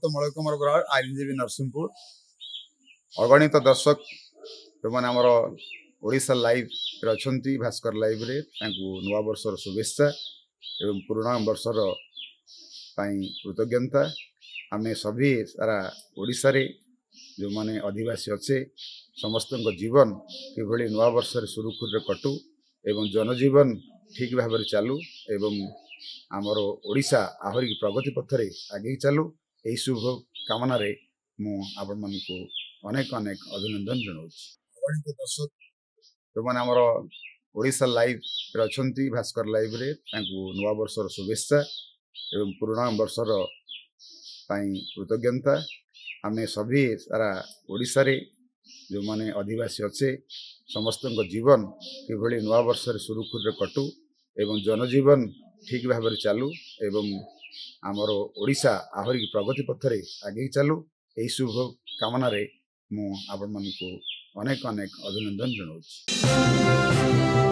तो मलय कुमार बराड़ आईनजीवी नरसिंहपुर अगणित दर्शक जो मैंने आमर ओडिशा लाइव अच्छा भास्कर लाइव रे नुआ वर्षर शुभेच्छा एवं पुराणा वर्षर कृतज्ञता आमे सभी सारा ओडिशा रे जो माने आदिवासी अच्छे समस्त जीवन कि नुआ वर्ष सुरुखुर कटू एवं जनजीवन ठीक भाव चालू एवं आमर ओडिशा आहरी प्रगति पथरे आगे चालू यही शुभ कामना रे मु आपण मानकु अनेक अनेक अभिनंदन जनाऊँ। दर्शक जो मैंने आमर ओडिशा लाइव अच्छा भास्कर लाइव रे नुआ वर्षर शुभेच्छा एवं पुराणा वर्षर कृतज्ञता आमे सभी सारा ओडिशा रे जो माने आदिवासी अच्छे समस्त जीवन कि नुआ वर्ष सुरुखुर कटू एवं जनजीवन ठीक भाव चालू एवं आमर ओडिशा आहरी प्रगति पथरे आगे चालू यही शुभ कामना रे मु आपण मानकु अनेक अनेक अभिनंदन जनाऊँ।